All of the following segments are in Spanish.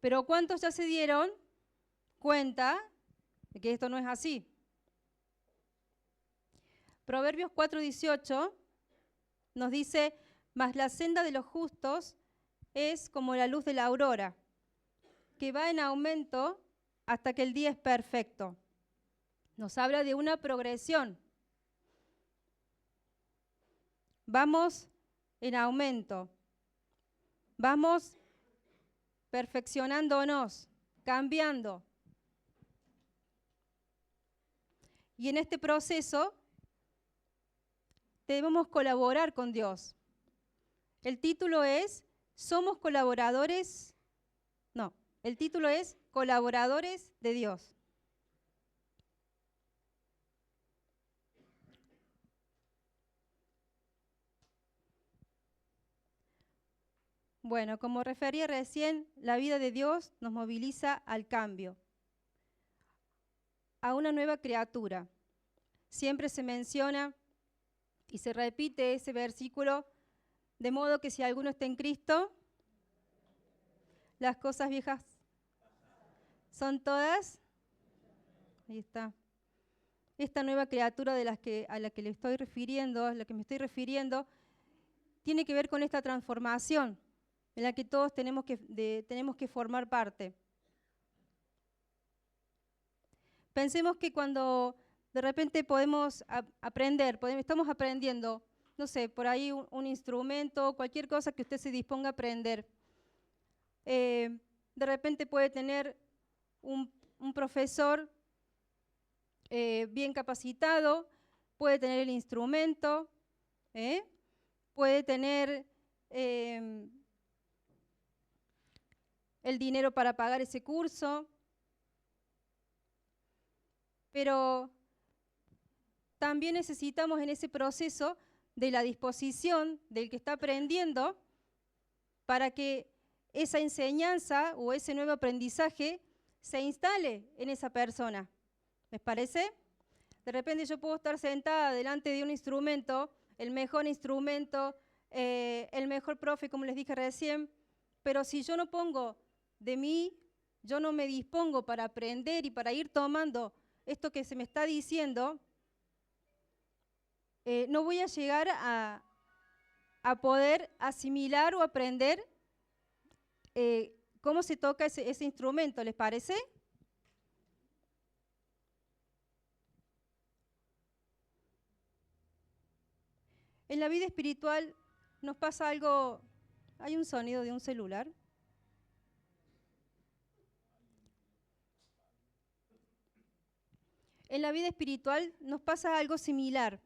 Pero ¿cuántos ya se dieron cuenta de que esto no es así? Proverbios 4:18 nos dice, mas la senda de los justos es como la luz de la aurora, que va en aumento hasta que el día es perfecto. Nos habla de una progresión. Vamos en aumento. Vamos perfeccionándonos, cambiando. Y en este proceso debemos colaborar con Dios. El título es ¿Somos colaboradores? No, el título es Colaboradores de Dios. Bueno, como refería recién, la vida de Dios nos moviliza al cambio, a una nueva criatura. Siempre se menciona y se repite ese versículo, de modo que si alguno está en Cristo, las cosas viejas son todas, ahí está, esta nueva criatura a la que le estoy refiriendo, a la que me estoy refiriendo, tiene que ver con esta transformación en la que todos tenemos que formar parte. Pensemos que cuando de repente podemos aprender, estamos aprendiendo, no sé, por ahí un instrumento, cualquier cosa que usted se disponga a aprender. De repente puede tener un profesor bien capacitado, puede tener el instrumento, puede tener el dinero para pagar ese curso, pero también necesitamos en ese proceso de la disposición del que está aprendiendo para que esa enseñanza o ese nuevo aprendizaje se instale en esa persona. ¿Les parece? De repente yo puedo estar sentada delante de un instrumento, el mejor instrumento, el mejor profe, como les dije recién, pero si yo no pongo de mí, yo no me dispongo para aprender y para ir tomando esto que se me está diciendo, no voy a llegar a poder asimilar o aprender cómo se toca ese instrumento, ¿les parece? En la vida espiritual nos pasa algo, hay un sonido de un celular. En la vida espiritual nos pasa algo similar.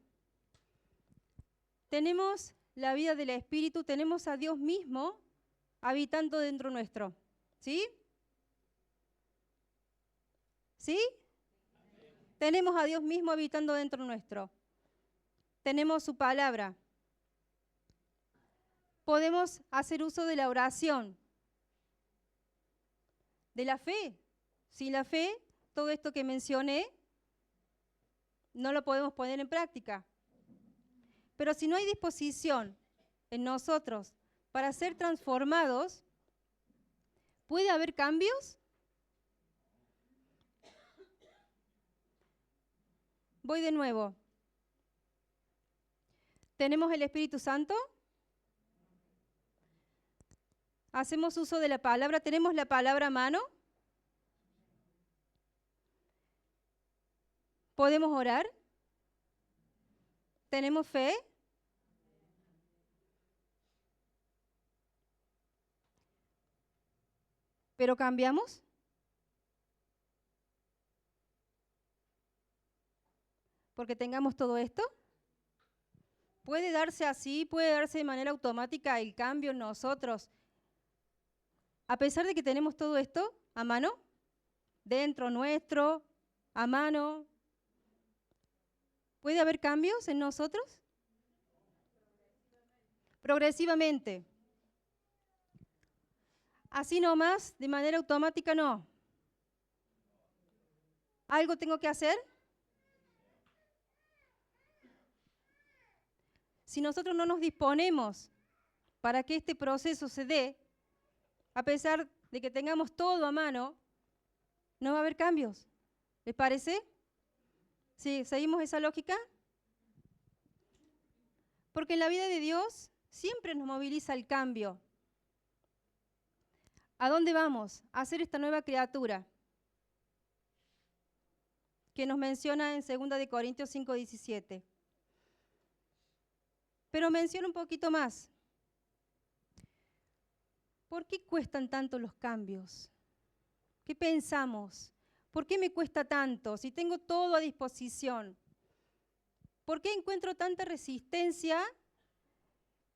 Tenemos la vida del Espíritu, tenemos a Dios mismo habitando dentro nuestro. ¿Sí? ¿Sí? Tenemos a Dios mismo habitando dentro nuestro. Tenemos su palabra. Podemos hacer uso de la oración, de la fe. Sin la fe, todo esto que mencioné, no lo podemos poner en práctica. Pero si no hay disposición en nosotros para ser transformados, ¿puede haber cambios? Voy de nuevo. ¿Tenemos el Espíritu Santo? ¿Hacemos uso de la palabra? ¿Tenemos la palabra a mano? ¿Podemos orar? ¿Tenemos fe? ¿Pero cambiamos? ¿Porque tengamos todo esto? ¿Puede darse así? ¿Puede darse de manera automática el cambio en nosotros? A pesar de que tenemos todo esto a mano, dentro nuestro, a mano, ¿puede haber cambios en nosotros? Progresivamente. Así nomás, de manera automática, no. ¿Algo tengo que hacer? Si nosotros no nos disponemos para que este proceso se dé, a pesar de que tengamos todo a mano, no va a haber cambios. ¿Les parece? ¿Sí? ¿Seguimos esa lógica? Porque en la vida de Dios siempre nos moviliza el cambio. ¿A dónde vamos? A ser esta nueva criatura que nos menciona en 2 Corintios 5:17. Pero menciona un poquito más. ¿Por qué cuestan tanto los cambios? ¿Qué pensamos? ¿Por qué me cuesta tanto si tengo todo a disposición? ¿Por qué encuentro tanta resistencia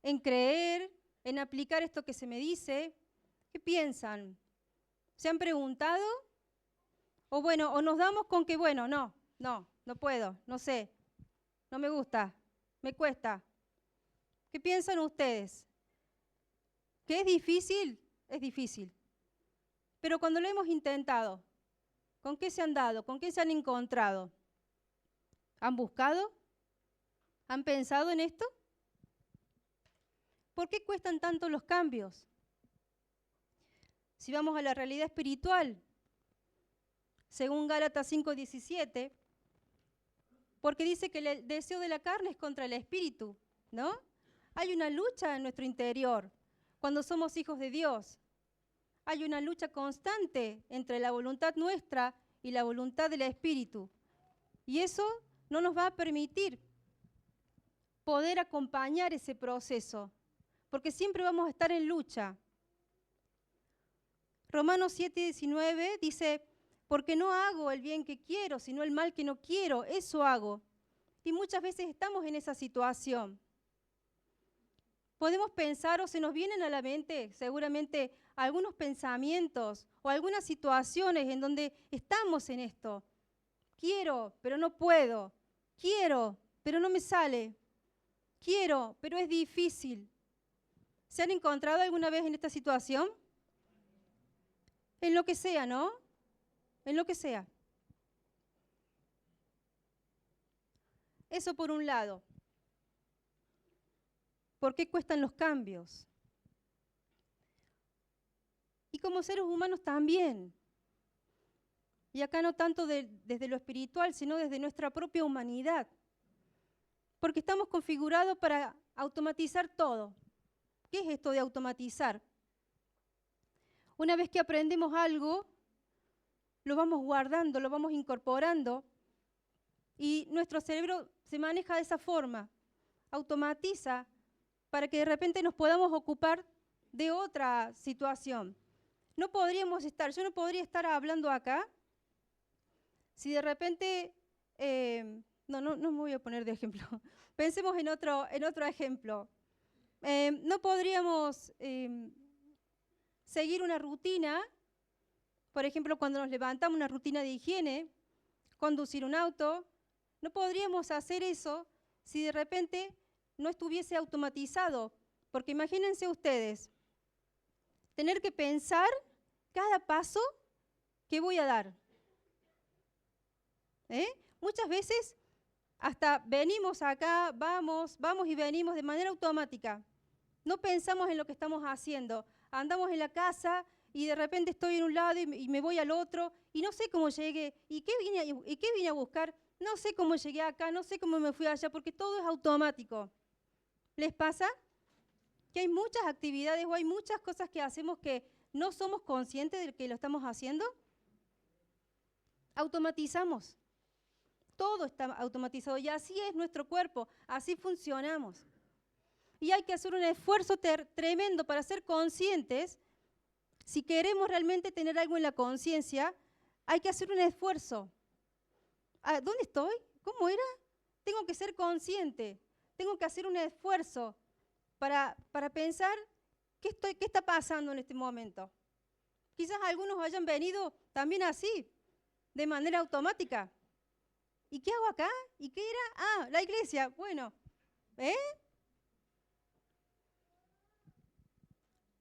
en creer, en aplicar esto que se me dice? ¿Qué piensan? ¿Se han preguntado? O bueno, o nos damos con que, bueno, no puedo, no sé, no me gusta, me cuesta. ¿Qué piensan ustedes? ¿Que es difícil? Es difícil. Pero cuando lo hemos intentado, ¿con qué se han dado? ¿Con qué se han encontrado? ¿Han buscado? ¿Han pensado en esto? ¿Por qué cuestan tanto los cambios? Si vamos a la realidad espiritual, según Gálatas 5:17, porque dice que el deseo de la carne es contra el espíritu, ¿no? Hay una lucha en nuestro interior cuando somos hijos de Dios. Hay una lucha constante entre la voluntad nuestra y la voluntad del espíritu. Y eso no nos va a permitir poder acompañar ese proceso, porque siempre vamos a estar en lucha. Romanos 7:19 dice, porque no hago el bien que quiero, sino el mal que no quiero, eso hago. Y muchas veces estamos en esa situación. Podemos pensar o se nos vienen a la mente seguramente algunos pensamientos o algunas situaciones en donde estamos en esto. Quiero, pero no puedo. Quiero, pero no me sale. Quiero, pero es difícil. ¿Se han encontrado alguna vez en esta situación? En lo que sea, ¿no? En lo que sea. Eso por un lado. ¿Por qué cuestan los cambios? Y como seres humanos también. Y acá no tanto desde lo espiritual, sino desde nuestra propia humanidad. Porque estamos configurados para automatizar todo. ¿Qué es esto de automatizar? Una vez que aprendemos algo, lo vamos guardando, lo vamos incorporando y nuestro cerebro se maneja de esa forma, automatiza para que de repente nos podamos ocupar de otra situación. Yo no podría estar hablando acá si de repente, no me voy a poner de ejemplo, pensemos en otro ejemplo. No podríamos seguir una rutina, por ejemplo, cuando nos levantamos, una rutina de higiene, conducir un auto. No podríamos hacer eso si de repente no estuviese automatizado, porque imagínense ustedes, tener que pensar cada paso que voy a dar. Muchas veces hasta venimos acá, vamos y venimos de manera automática. No pensamos en lo que estamos haciendo. Andamos en la casa y de repente estoy en un lado y me voy al otro y no sé cómo llegué. ¿Y qué vine a buscar? No sé cómo llegué acá, no sé cómo me fui allá, porque todo es automático. ¿Les pasa? Que hay muchas actividades o hay muchas cosas que hacemos que no somos conscientes de que lo estamos haciendo. Automatizamos. Todo está automatizado y así es nuestro cuerpo, así funcionamos. Y hay que hacer un esfuerzo tremendo para ser conscientes. Si queremos realmente tener algo en la conciencia, hay que hacer un esfuerzo. ¿Dónde estoy? ¿Cómo era? Tengo que ser consciente, tengo que hacer un esfuerzo para pensar qué está pasando en este momento. Quizás algunos hayan venido también así, de manera automática. ¿Y qué hago acá? ¿Y qué era? La iglesia. Bueno,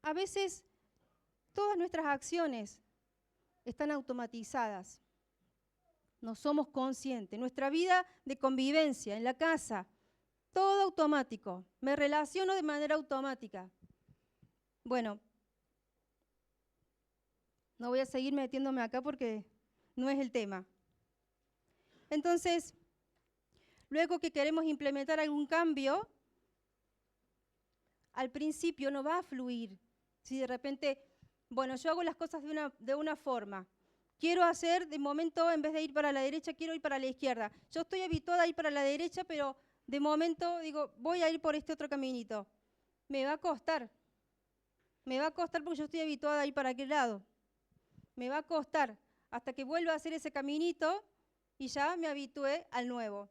a veces todas nuestras acciones están automatizadas. No somos conscientes. Nuestra vida de convivencia en la casa, todo automático. Me relaciono de manera automática. Bueno, No voy a seguir metiéndome acá porque no es el tema. Entonces, luego que queremos implementar algún cambio, al principio no va a fluir. Si de repente, bueno, yo hago las cosas de una forma, quiero hacer, de momento, en vez de ir para la derecha, quiero ir para la izquierda. Yo estoy habituada a ir para la derecha, pero de momento digo, voy a ir por este otro caminito. Me va a costar. Me va a costar porque yo estoy habituada a ir para aquel lado. Me va a costar hasta que vuelva a hacer ese caminito y ya me habitué al nuevo.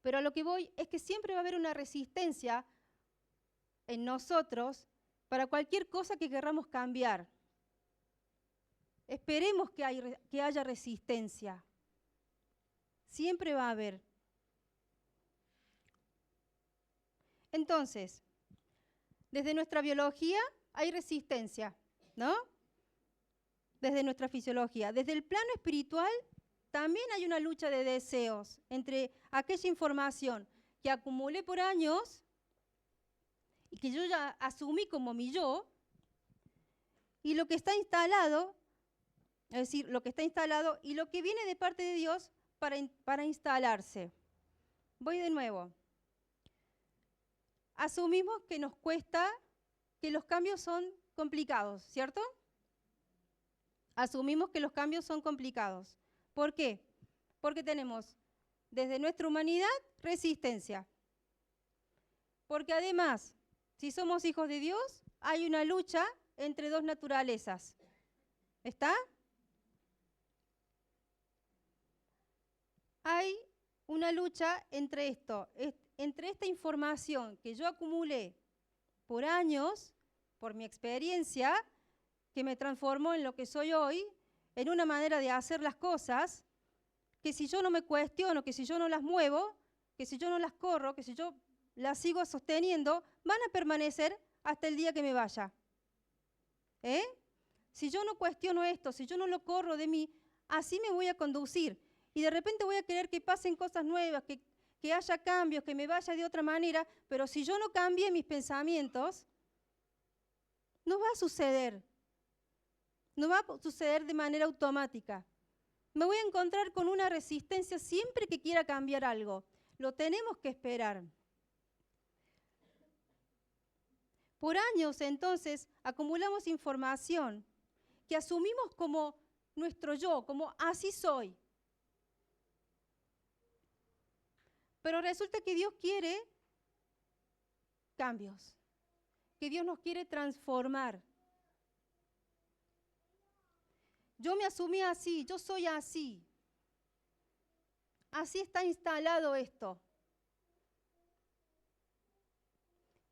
Pero a lo que voy es que siempre va a haber una resistencia en nosotros para cualquier cosa que querramos cambiar. Esperemos que haya resistencia. Siempre va a haber. Entonces, desde nuestra biología hay resistencia, ¿no? Desde nuestra fisiología. Desde el plano espiritual también hay una lucha de deseos entre aquella información que acumulé por años y que yo ya asumí como mi yo, y lo que está instalado, es decir, lo que está instalado y lo que viene de parte de Dios para instalarse. Voy de nuevo. Asumimos que nos cuesta, que los cambios son complicados, ¿cierto? Asumimos que los cambios son complicados. ¿Por qué? Porque tenemos desde nuestra humanidad resistencia. Porque además, si somos hijos de Dios, hay una lucha entre dos naturalezas. ¿Está? Hay una lucha entre esto, entre esta información que yo acumulé por años, por mi experiencia, que me transformó en lo que soy hoy, en una manera de hacer las cosas, que si yo no me cuestiono, que si yo no las muevo, que si yo no las corro, que si yo las sigo sosteniendo, van a permanecer hasta el día que me vaya. Si yo no cuestiono esto, si yo no lo corro de mí, así me voy a conducir. Y de repente voy a querer que pasen cosas nuevas, que haya cambios, que me vaya de otra manera, pero si yo no cambie mis pensamientos, no va a suceder. No va a suceder de manera automática. Me voy a encontrar con una resistencia siempre que quiera cambiar algo. Lo tenemos que esperar. Por años, entonces, acumulamos información que asumimos como nuestro yo, como así soy. Pero resulta que Dios quiere cambios, que Dios nos quiere transformar. Yo me asumí así, yo soy así. Así está instalado esto.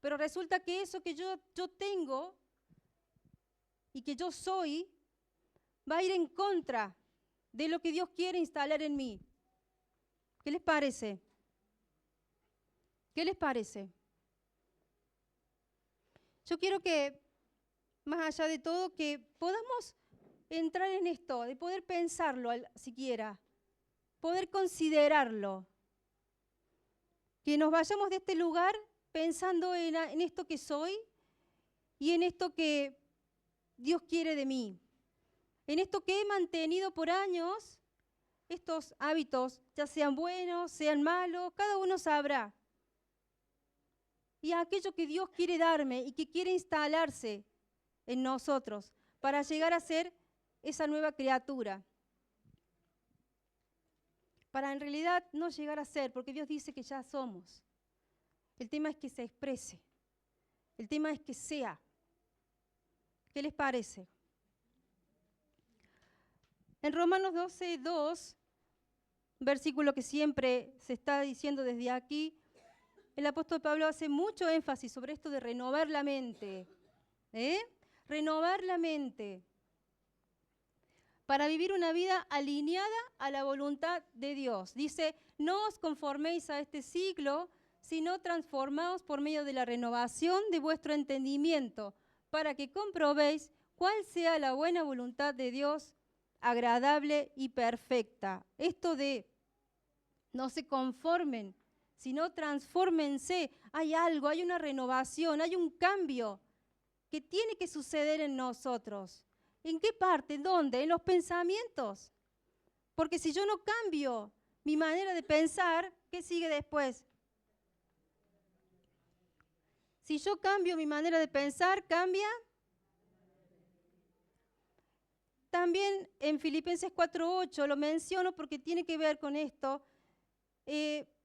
Pero resulta que eso que yo tengo y que yo soy va a ir en contra de lo que Dios quiere instalar en mí. ¿Qué les parece? ¿Qué les parece? Yo quiero que, más allá de todo, que podamos entrar en esto, de poder pensarlo siquiera, poder considerarlo. Que nos vayamos de este lugar pensando en esto que soy y en esto que Dios quiere de mí. En esto que he mantenido por años, estos hábitos, ya sean buenos, sean malos, cada uno sabrá. Y aquello que Dios quiere darme y que quiere instalarse en nosotros para llegar a ser esa nueva criatura. Para en realidad no llegar a ser, porque Dios dice que ya somos. El tema es que se exprese. El tema es que sea. ¿Qué les parece? En Romanos 12:2, versículo que siempre se está diciendo desde aquí, el apóstol Pablo hace mucho énfasis sobre esto de renovar la mente. Renovar la mente. Para vivir una vida alineada a la voluntad de Dios. Dice, no os conforméis a este siglo, sino transformaos por medio de la renovación de vuestro entendimiento, para que comprobéis cuál sea la buena voluntad de Dios, agradable y perfecta. Esto de no se conformen, sino transfórmense. Hay algo, hay una renovación, hay un cambio que tiene que suceder en nosotros. ¿En qué parte? ¿En dónde? En los pensamientos. Porque si yo no cambio mi manera de pensar, ¿qué sigue después? Si yo cambio mi manera de pensar, cambia. También en Filipenses 4:8 lo menciono porque tiene que ver con esto.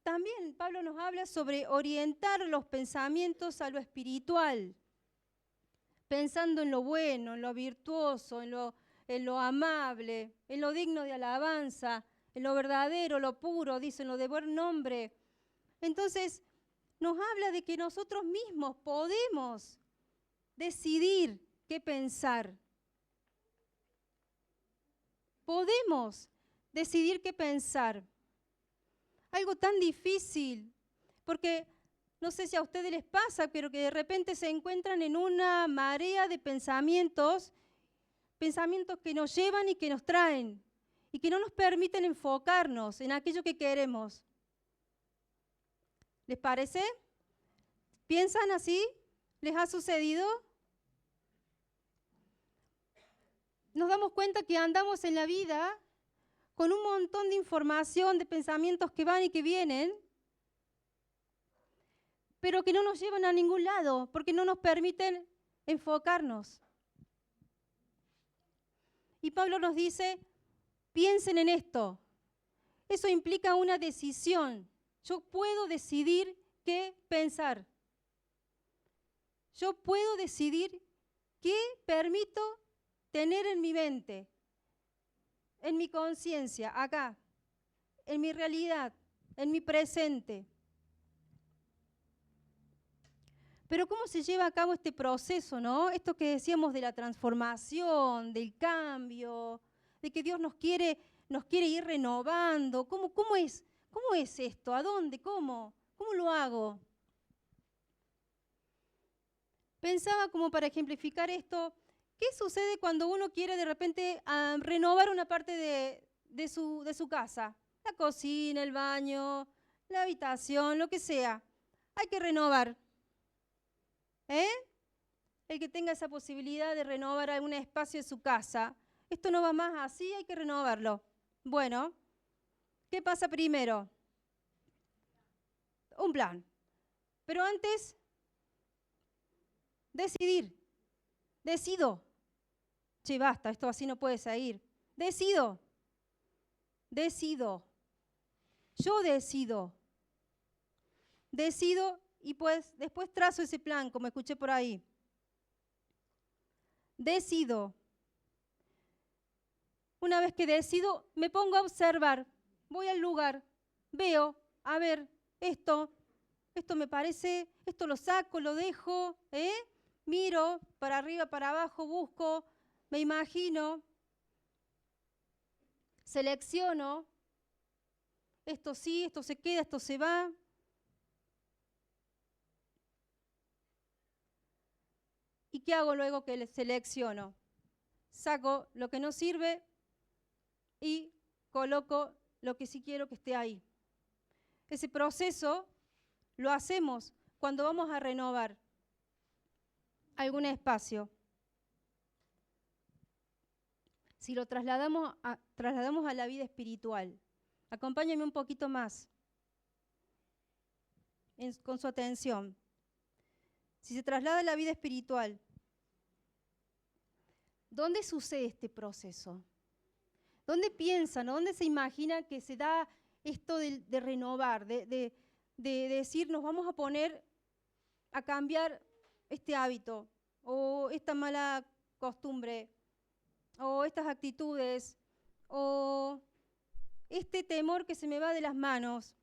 También Pablo nos habla sobre orientar los pensamientos a lo espiritual, pensando en lo bueno, en lo virtuoso, en lo amable, en lo digno de alabanza, en lo verdadero, lo puro, dice, en lo de buen nombre. Entonces, nos habla de que nosotros mismos podemos decidir qué pensar. Podemos decidir qué pensar. Algo tan difícil, porque no sé si a ustedes les pasa, pero que de repente se encuentran en una marea de pensamientos que nos llevan y que nos traen, y que no nos permiten enfocarnos en aquello que queremos. ¿Les parece? ¿Piensan así? ¿Les ha sucedido? Nos damos cuenta que andamos en la vida con un montón de información, de pensamientos que van y que vienen, pero que no nos llevan a ningún lado, porque no nos permiten enfocarnos. Y Pablo nos dice, piensen en esto. Eso implica una decisión. Yo puedo decidir qué pensar. Yo puedo decidir qué permito tener en mi mente, en mi conciencia, acá, en mi realidad, en mi presente. Pero ¿cómo se lleva a cabo este proceso, no? Esto que decíamos de la transformación, del cambio, de que Dios nos quiere ir renovando. ¿Cómo es esto? ¿A dónde? ¿Cómo lo hago? Pensaba como para ejemplificar esto, ¿qué sucede cuando uno quiere de repente renovar una parte de su casa? La cocina, el baño, la habitación, lo que sea. Hay que renovar. El que tenga esa posibilidad de renovar algún espacio de su casa. Esto no va más así, hay que renovarlo. Bueno, ¿qué pasa primero? Un plan. Pero antes, decido. Che, basta, esto así no puede seguir. Decido. Yo decido y pues después trazo ese plan, como escuché por ahí. Decido. Una vez que decido, me pongo a observar. Voy al lugar, veo, a ver, esto me parece, esto lo saco, lo dejo, miro para arriba, para abajo, busco, me imagino, selecciono, esto sí, esto se queda, esto se va. ¿Y qué hago luego que selecciono? Saco lo que no sirve y coloco lo que sí quiero que esté ahí. Ese proceso lo hacemos cuando vamos a renovar algún espacio. Si lo trasladamos a la vida espiritual, acompáñenme un poquito más con su atención. Si se traslada a la vida espiritual, ¿dónde sucede este proceso? ¿Dónde piensan, dónde se imagina que se da esto de renovar, de decir nos vamos a poner a cambiar este hábito o esta mala costumbre o estas actitudes o este temor que se me va de las manos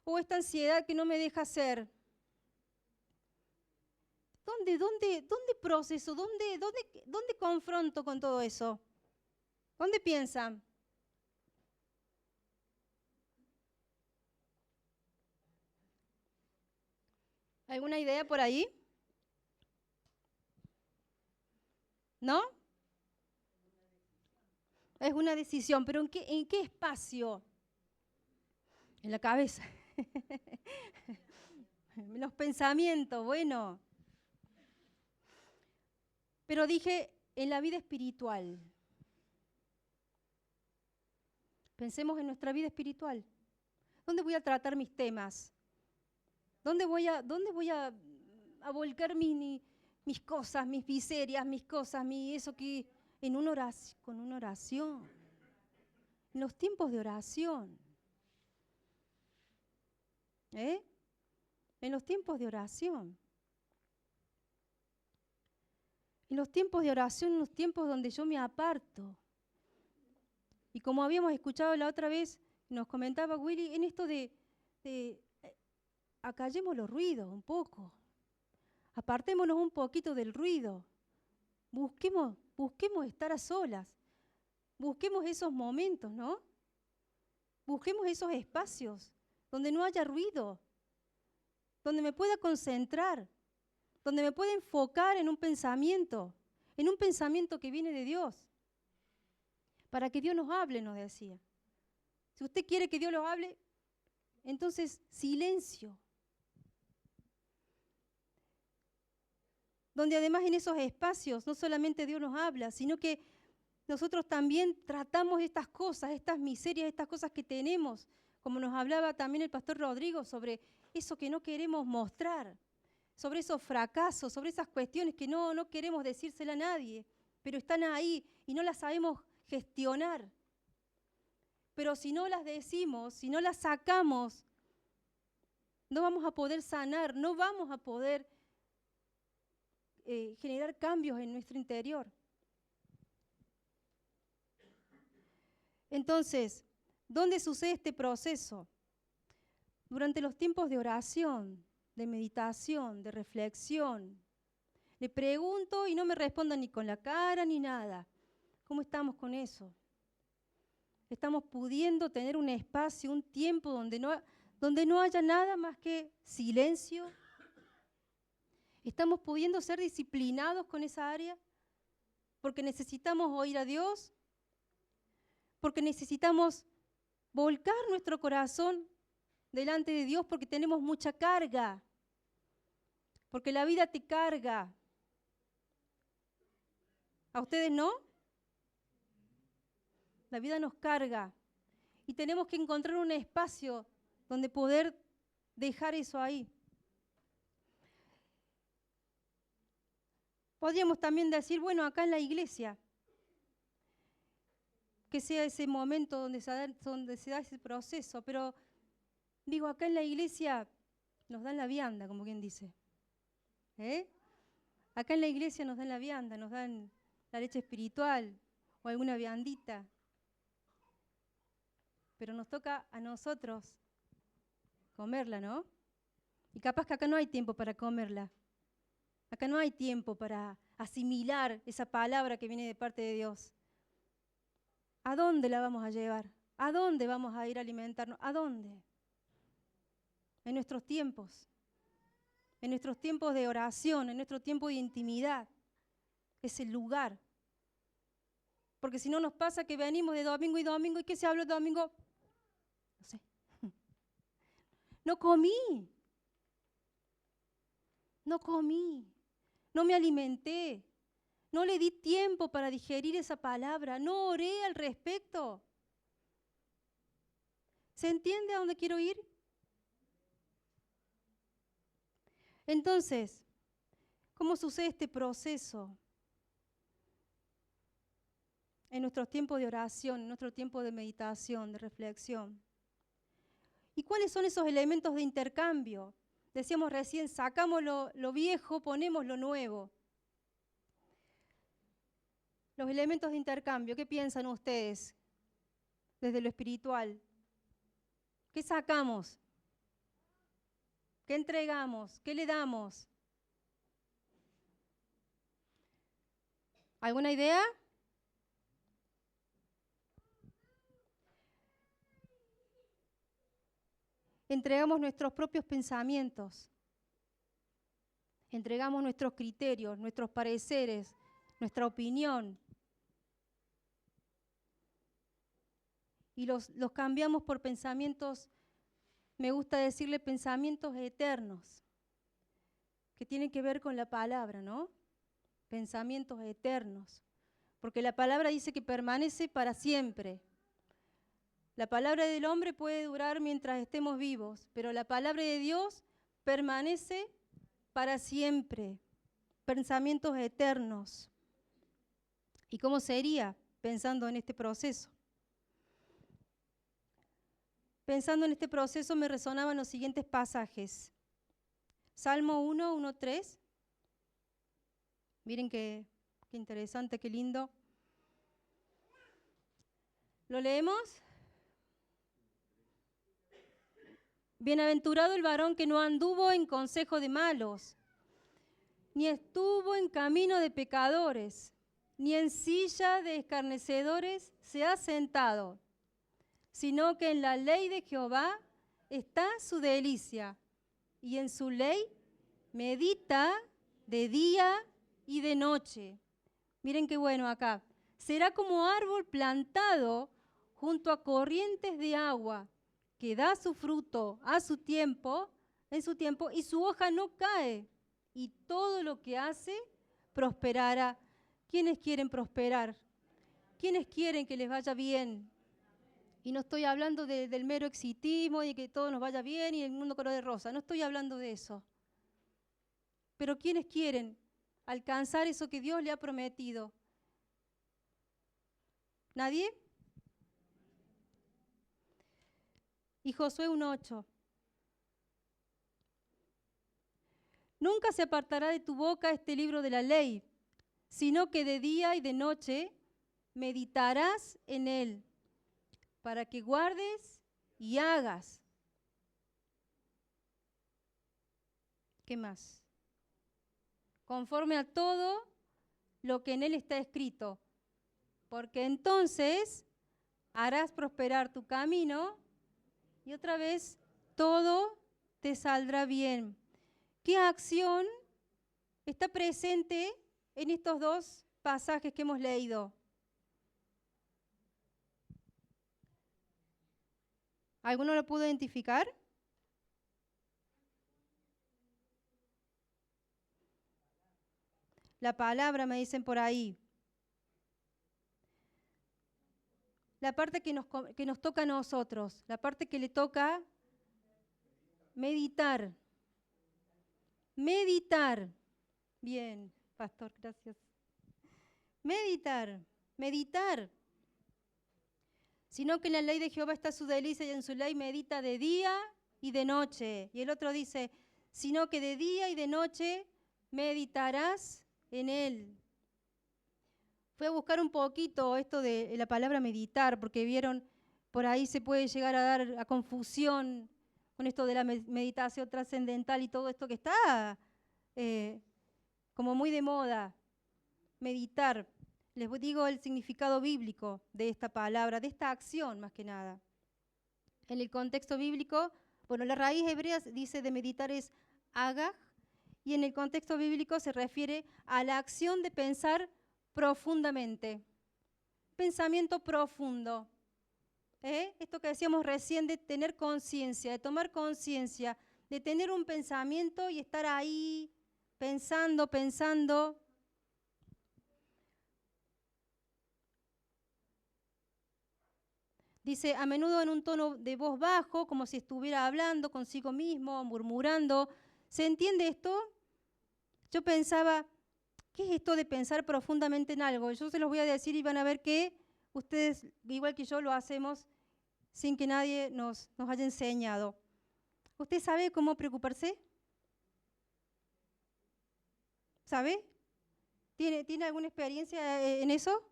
o esta ansiedad que no me deja hacer? ¿Dónde proceso? ¿Dónde confronto con todo eso? ¿Dónde piensan? ¿Alguna idea por ahí? ¿No? Es una decisión, pero ¿en qué espacio? En la cabeza. Los pensamientos, bueno. Pero dije, en la vida espiritual. Pensemos en nuestra vida espiritual. ¿Dónde voy a tratar mis temas? ¿Dónde voy a volcar mis cosas, mis miserias, mis cosas, eso que con una oración? En los tiempos de oración. En los tiempos de oración. En los tiempos de oración, en los tiempos donde yo me aparto. Y como habíamos escuchado la otra vez, nos comentaba Willy, en esto de acallemos los ruidos un poco. Apartémonos un poquito del ruido. Busquemos estar a solas. Busquemos esos momentos, ¿no? Busquemos esos espacios donde no haya ruido, donde me pueda concentrar, donde me pueda enfocar en un pensamiento que viene de Dios, para que Dios nos hable, nos decía. Si usted quiere que Dios lo hable, entonces silencio. Donde además en esos espacios no solamente Dios nos habla, sino que nosotros también tratamos estas cosas, estas miserias, estas cosas que tenemos, como nos hablaba también el pastor Rodrigo, sobre eso que no queremos mostrar, sobre esos fracasos, sobre esas cuestiones que no queremos decírsela a nadie, pero están ahí y no las sabemos gestionar. Pero si no las decimos, si no las sacamos, no vamos a poder sanar, no vamos a poder generar cambios en nuestro interior. Entonces, ¿dónde sucede este proceso? Durante los tiempos de oración, de meditación, de reflexión. Le pregunto y no me respondan ni con la cara ni nada. ¿Cómo estamos con eso? ¿Estamos pudiendo tener un espacio, un tiempo donde no haya nada más que silencio? ¿Estamos pudiendo ser disciplinados con esa área? Porque necesitamos oír a Dios, porque necesitamos volcar nuestro corazón delante de Dios, porque tenemos mucha carga, porque la vida te carga. ¿A ustedes no? La vida nos carga y tenemos que encontrar un espacio donde poder dejar eso ahí. Podríamos también decir, bueno, acá en la iglesia, que sea ese momento donde se da ese proceso, pero digo, acá en la iglesia nos dan la vianda, como quien dice. Acá en la iglesia nos dan la vianda, nos dan la leche espiritual o alguna viandita. Pero nos toca a nosotros comerla, ¿no? Y capaz que acá no hay tiempo para comerla. Acá no hay tiempo para asimilar esa palabra que viene de parte de Dios. ¿A dónde la vamos a llevar? ¿A dónde vamos a ir a alimentarnos? ¿A dónde? En nuestros tiempos de oración, en nuestro tiempo de intimidad. Es el lugar. Porque si no nos pasa que venimos de domingo y domingo, ¿y qué se habla de domingo? No sé. No comí. No me alimenté. No le di tiempo para digerir esa palabra. No oré al respecto. ¿Se entiende a dónde quiero ir? Entonces, ¿cómo sucede este proceso en nuestros tiempos de oración, en nuestro tiempo de meditación, de reflexión? ¿Y cuáles son esos elementos de intercambio? Decíamos recién, sacamos lo viejo, ponemos lo nuevo. Los elementos de intercambio, ¿qué piensan ustedes desde lo espiritual? ¿Qué sacamos? ¿Qué entregamos? ¿Qué le damos? ¿Alguna idea? Entregamos nuestros propios pensamientos, entregamos nuestros criterios, nuestros pareceres, nuestra opinión, y los cambiamos por pensamientos, me gusta decirle pensamientos eternos, que tienen que ver con la palabra, ¿no? Pensamientos eternos. porque la palabra dice que permanece para siempre. La palabra del hombre puede durar mientras estemos vivos, pero la palabra de Dios permanece para siempre. Pensamientos eternos. ¿Y cómo sería pensando en este proceso? Pensando en este proceso me resonaban los siguientes pasajes. Salmo 1, 1, 3. Miren qué interesante, qué lindo. ¿Lo leemos? Bienaventurado el varón que no anduvo en consejo de malos, ni estuvo en camino de pecadores, ni en silla de escarnecedores se ha sentado, sino que en la ley de Jehová está su delicia, y en su ley medita de día y de noche. Miren qué bueno acá. Será como árbol plantado junto a corrientes de agua, que da su fruto a su tiempo, en su tiempo, y su hoja no cae, y todo lo que hace prosperará. ¿Quiénes quieren prosperar? ¿Quiénes quieren que les vaya bien? Y no estoy hablando del mero exitismo y que todo nos vaya bien y el mundo color de rosa. No estoy hablando de eso. Pero ¿quiénes quieren alcanzar eso que Dios le ha prometido? ¿Nadie? Y Josué 1:8. Nunca se apartará de tu boca este libro de la ley, sino que de día y de noche meditarás en él, para que guardes y hagas. ¿Qué más? Conforme a todo lo que en él está escrito, porque entonces harás prosperar tu camino y otra vez todo te saldrá bien. ¿Qué acción está presente en estos dos pasajes que hemos leído? ¿Alguno lo pudo identificar? La palabra, me dicen por ahí. La parte que nos toca a nosotros, la parte que le toca meditar. Meditar. Bien, pastor, gracias. Meditar. Sino que en la ley de Jehová está su delicia y en su ley medita de día y de noche. Y el otro dice, sino que de día y de noche meditarás en él. Fui a buscar un poquito esto de la palabra meditar, porque vieron, por ahí se puede llegar a dar a confusión con esto de la meditación trascendental y todo esto que está como muy de moda. Meditar. Les digo el significado bíblico de esta palabra, de esta acción más que nada. En el contexto bíblico, bueno, la raíz hebrea dice de meditar es agaj, y en el contexto bíblico se refiere a la acción de pensar profundamente. Pensamiento profundo. Esto que decíamos recién de tener conciencia, de tomar conciencia, de tener un pensamiento y estar ahí pensando. Dice, a menudo en un tono de voz bajo, como si estuviera hablando consigo mismo, murmurando. ¿Se entiende esto? Yo pensaba, ¿qué es esto de pensar profundamente en algo? Yo se los voy a decir y van a ver que ustedes, igual que yo, lo hacemos sin que nadie nos haya enseñado. ¿Usted sabe cómo preocuparse? ¿Sabe? ¿Tiene alguna experiencia en eso?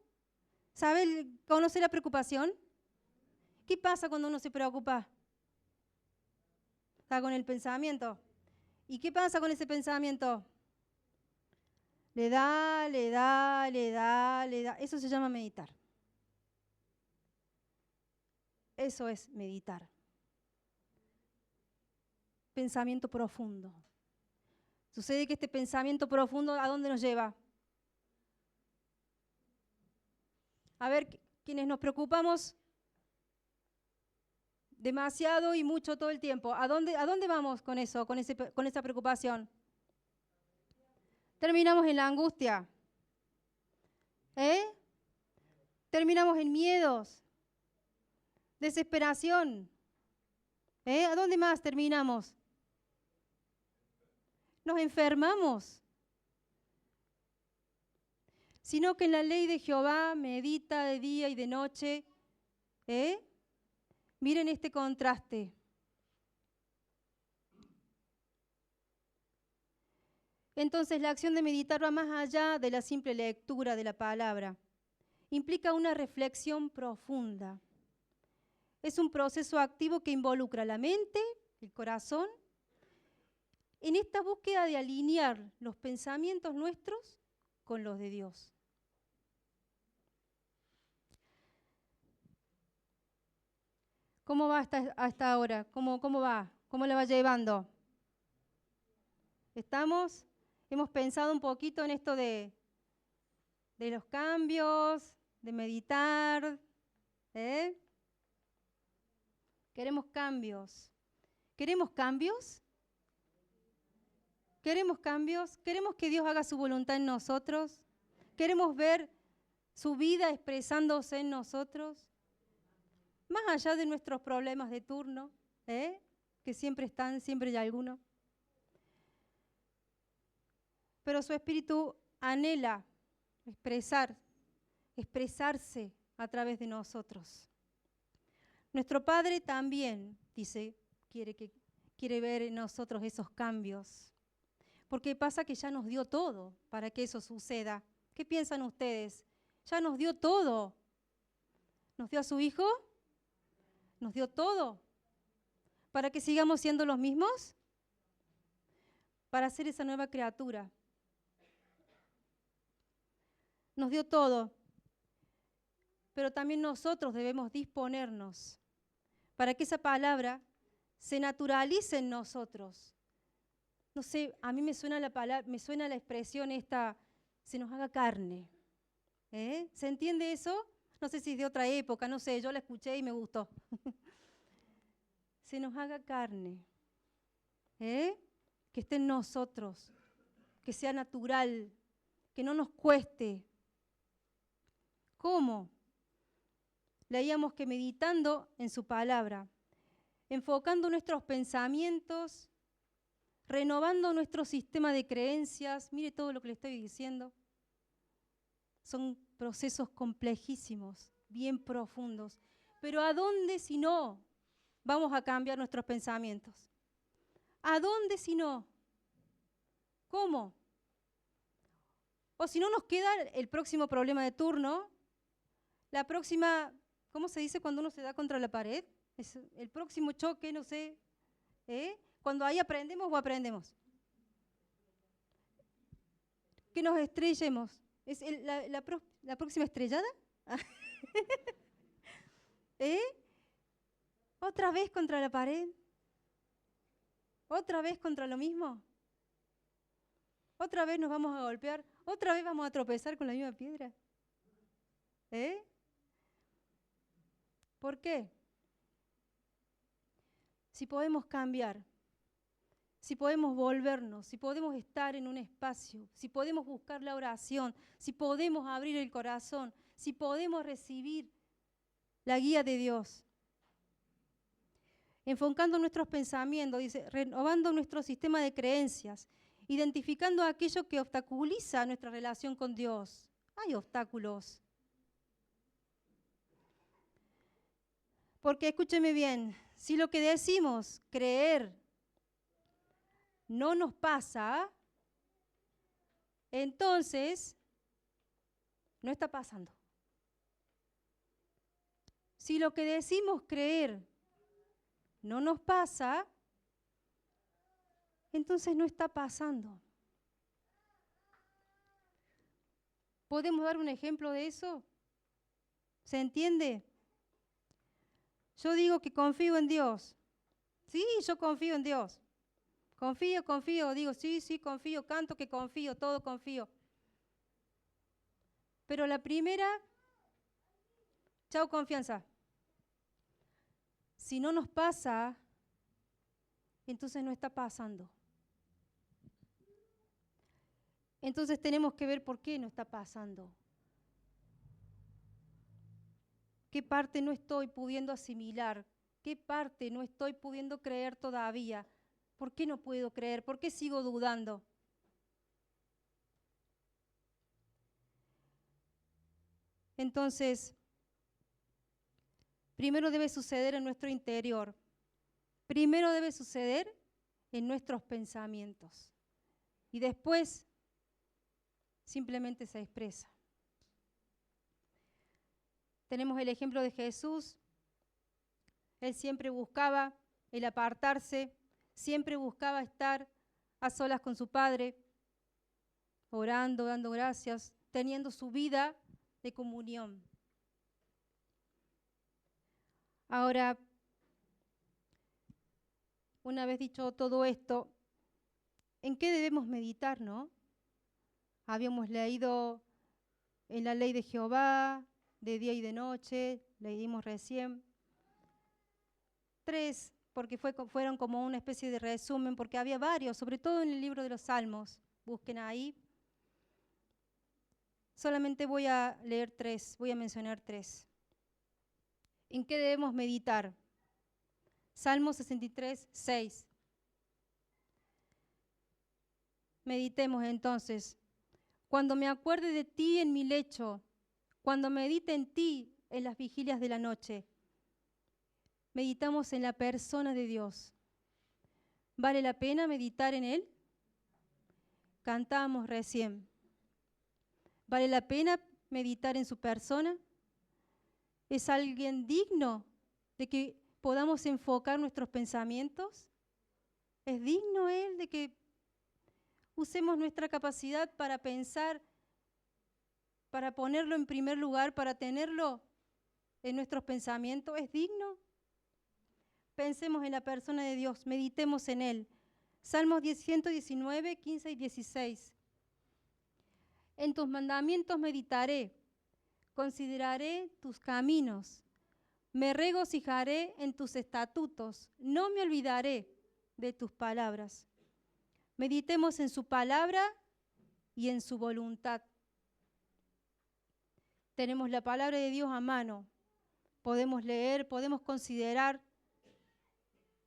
¿Conoce la preocupación? ¿Qué pasa cuando uno se preocupa? Está con el pensamiento. ¿Y qué pasa con ese pensamiento? Le da. Eso se llama meditar. Eso es meditar. Pensamiento profundo. Sucede que este pensamiento profundo, ¿a dónde nos lleva? A ver, quienes nos preocupamos demasiado y mucho todo el tiempo, ¿a dónde vamos con eso, con esa preocupación? Terminamos en la angustia. Terminamos en miedos, desesperación. ¿A dónde más terminamos? Nos enfermamos. Sino que en la ley de Jehová medita de día y de noche. Miren este contraste. Entonces la acción de meditar va más allá de la simple lectura de la palabra. Implica una reflexión profunda. Es un proceso activo que involucra la mente, el corazón, en esta búsqueda de alinear los pensamientos nuestros con los de Dios. ¿Cómo va hasta ahora? ¿Cómo va? ¿Cómo la va llevando? Hemos pensado un poquito en esto de los cambios, de meditar. Queremos cambios. ¿Queremos cambios? ¿Queremos cambios? ¿Queremos que Dios haga su voluntad en nosotros? ¿Queremos ver su vida expresándose en nosotros? Más allá de nuestros problemas de turno, que siempre están, siempre hay alguno. Pero su espíritu anhela expresarse a través de nosotros. Nuestro Padre también, dice, quiere ver en nosotros esos cambios. Porque pasa que ya nos dio todo para que eso suceda. ¿Qué piensan ustedes? Ya nos dio todo. ¿Nos dio a su Hijo? ¿Nos dio todo? ¿Para que sigamos siendo los mismos? Para ser esa nueva criatura. Nos dio todo. Pero también nosotros debemos disponernos para que esa palabra se naturalice en nosotros. No sé, a mí me suena la expresión esta, se nos haga carne. ¿Se entiende eso? No sé si es de otra época, no sé, yo la escuché y me gustó. Se nos haga carne. Que esté en nosotros, que sea natural, que no nos cueste. ¿Cómo? Leíamos que meditando en su palabra, enfocando nuestros pensamientos, renovando nuestro sistema de creencias. Mire todo lo que le estoy diciendo. Son procesos complejísimos, bien profundos. Pero ¿a dónde si no vamos a cambiar nuestros pensamientos? ¿A dónde si no? ¿Cómo? O si no nos queda el próximo problema de turno, la próxima, ¿cómo se dice cuando uno se da contra la pared? Es el próximo choque, no sé, cuando ahí aprendemos o aprendemos. Que nos estrellemos. ¿Es la próxima estrellada? ¿Otra vez contra la pared? ¿Otra vez contra lo mismo? ¿Otra vez nos vamos a golpear? ¿Otra vez vamos a tropezar con la misma piedra? ¿Por qué? Si podemos cambiar, si podemos volvernos, si podemos estar en un espacio, si podemos buscar la oración, si podemos abrir el corazón, si podemos recibir la guía de Dios. Enfocando nuestros pensamientos, dice, renovando nuestro sistema de creencias, identificando aquello que obstaculiza nuestra relación con Dios. Hay obstáculos. Porque escúcheme bien, si lo que decimos, creer, no nos pasa, entonces no está pasando. Si lo que decimos creer no nos pasa, entonces no está pasando. ¿Podemos dar un ejemplo de eso? ¿Se entiende? Yo digo que confío en Dios. Sí, yo confío en Dios. Confío, digo, sí, confío, canto que confío, todo confío. Pero la primera, chao confianza. Si no nos pasa, entonces no está pasando. Entonces tenemos que ver por qué no está pasando. ¿Qué parte no estoy pudiendo asimilar? ¿Qué parte no estoy pudiendo creer todavía? ¿Por qué no puedo creer? ¿Por qué sigo dudando? Entonces, primero debe suceder en nuestro interior. Primero debe suceder en nuestros pensamientos. Y después simplemente se expresa. Tenemos el ejemplo de Jesús. Él siempre buscaba el apartarse, siempre buscaba estar a solas con su Padre, orando, dando gracias, teniendo su vida de comunión. Ahora, una vez dicho todo esto, ¿en qué debemos meditar, no? Habíamos leído en la ley de Jehová, de día y de noche, leímos recién. 3, porque fueron como una especie de resumen, porque había varios, sobre todo en el libro de los Salmos. Busquen ahí. Solamente voy a leer 3, voy a mencionar 3. ¿En qué debemos meditar? Salmo 63, 6. Meditemos entonces. Cuando me acuerde de ti en mi lecho, cuando medite en ti en las vigilias de la noche, meditamos en la persona de Dios. ¿Vale la pena meditar en Él? Cantábamos recién. ¿Vale la pena meditar en su persona? ¿Es alguien digno de que podamos enfocar nuestros pensamientos? ¿Es digno Él de que usemos nuestra capacidad para pensar, para ponerlo en primer lugar, para tenerlo en nuestros pensamientos? ¿Es digno? Pensemos en la persona de Dios, meditemos en Él. Salmos 119, 15 y 16. En tus mandamientos meditaré, consideraré tus caminos, me regocijaré en tus estatutos, no me olvidaré de tus palabras. Meditemos en su palabra y en su voluntad. Tenemos la palabra de Dios a mano, podemos leer, podemos considerar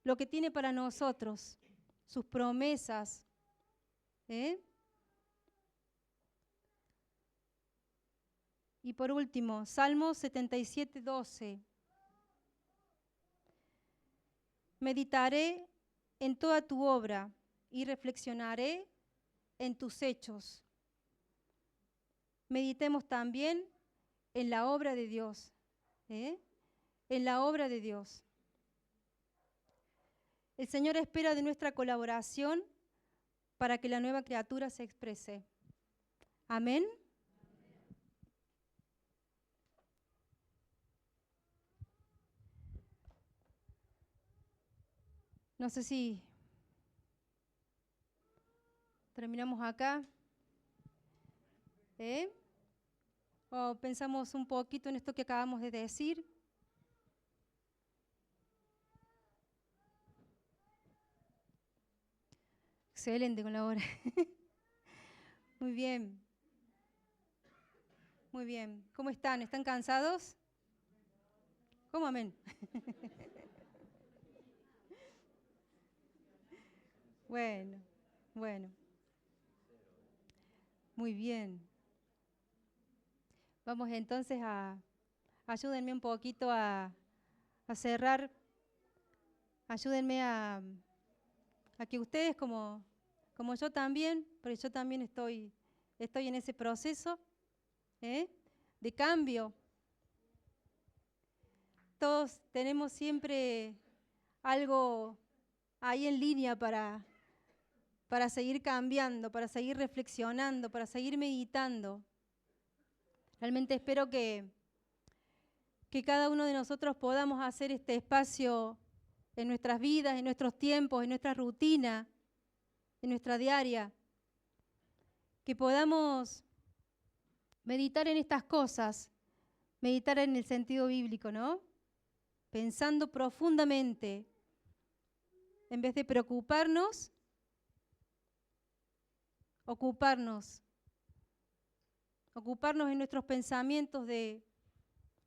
lo que tiene para nosotros, sus promesas. Y por último, Salmo 77, 12. Meditaré en toda tu obra y reflexionaré en tus hechos. Meditemos también en la obra de Dios. En la obra de Dios. El Señor espera de nuestra colaboración para que la nueva criatura se exprese. Amén. No sé si terminamos acá. O pensamos un poquito en esto que acabamos de decir. Excelente con la hora. Muy bien. Muy bien. ¿Cómo están? ¿Están cansados? ¿Cómo amén? Bueno, bueno. Muy bien. Vamos entonces ayúdenme un poquito a cerrar. Ayúdenme a que ustedes como yo también, porque yo también estoy en ese proceso de cambio. Todos tenemos siempre algo ahí en línea para seguir cambiando, para seguir reflexionando, para seguir meditando. Realmente espero que cada uno de nosotros podamos hacer este espacio en nuestras vidas, en nuestros tiempos, en nuestra rutina, en nuestra diaria, que podamos meditar en estas cosas, meditar en el sentido bíblico, ¿no? Pensando profundamente, en vez de preocuparnos, ocuparnos en nuestros pensamientos de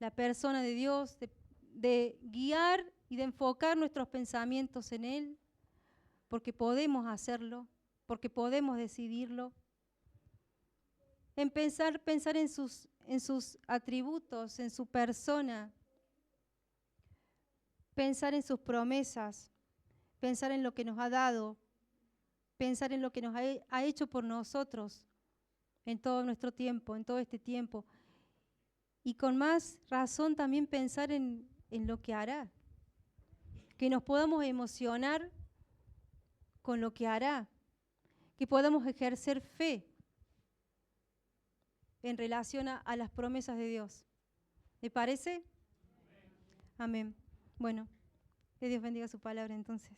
la persona de Dios, de guiar y de enfocar nuestros pensamientos en Él, porque podemos hacerlo, porque podemos decidirlo. En pensar en sus atributos, en su persona, pensar en sus promesas, pensar en lo que nos ha dado, pensar en lo que nos ha hecho por nosotros en todo nuestro tiempo, en todo este tiempo. Y con más razón también pensar en lo que hará. Que nos podamos emocionar con lo que hará. Que podamos ejercer fe en relación a las promesas de Dios. ¿Le parece? Amén. Bueno, que Dios bendiga su palabra entonces.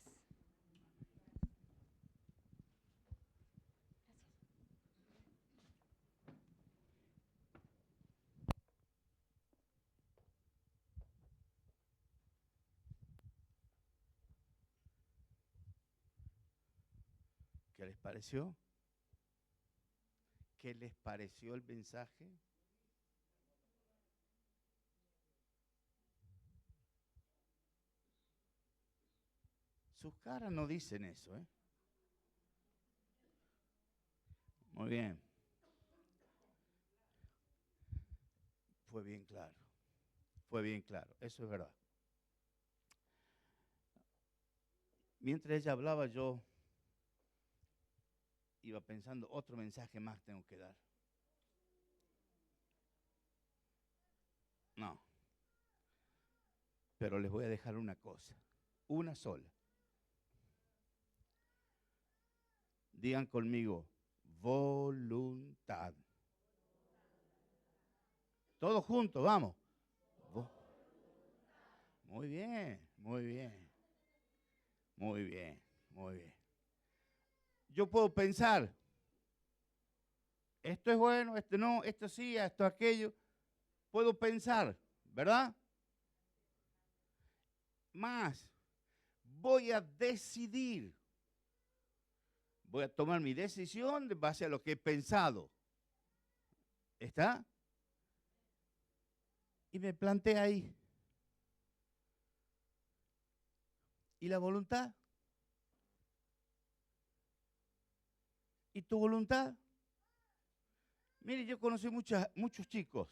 ¿Qué les pareció? ¿Qué les pareció el mensaje? Sus caras no dicen eso, ¿eh? Muy bien. Fue bien claro. Fue bien claro. Eso es verdad. Mientras ella hablaba, yo iba pensando, otro mensaje más tengo que dar. No. Pero les voy a dejar una cosa. Una sola. Digan conmigo, voluntad. Todos juntos, vamos. Muy bien, muy bien. Muy bien, muy bien. Yo puedo pensar, esto es bueno, esto no, esto sí, esto aquello. Puedo pensar, ¿verdad? Más, voy a decidir. Voy a tomar mi decisión de base a lo que he pensado. ¿Está? Y me plantea ahí. ¿Y la voluntad? ¿Y tu voluntad? Mire, yo conocí muchos chicos.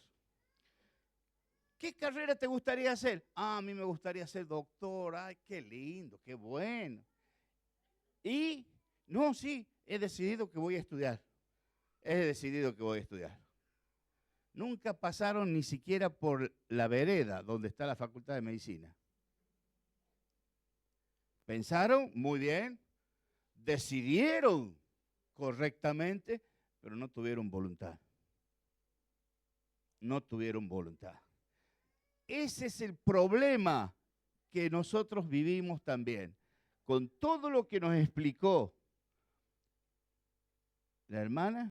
¿Qué carrera te gustaría hacer? Ah, a mí me gustaría ser doctor. Ay, qué lindo, qué bueno. Y, no, sí, he decidido que voy a estudiar. He decidido que voy a estudiar. Nunca pasaron ni siquiera por la vereda donde está la Facultad de Medicina. Pensaron, muy bien, decidieron correctamente, pero no tuvieron voluntad. No tuvieron voluntad. Ese es el problema que nosotros vivimos también. Con todo lo que nos explicó la hermana,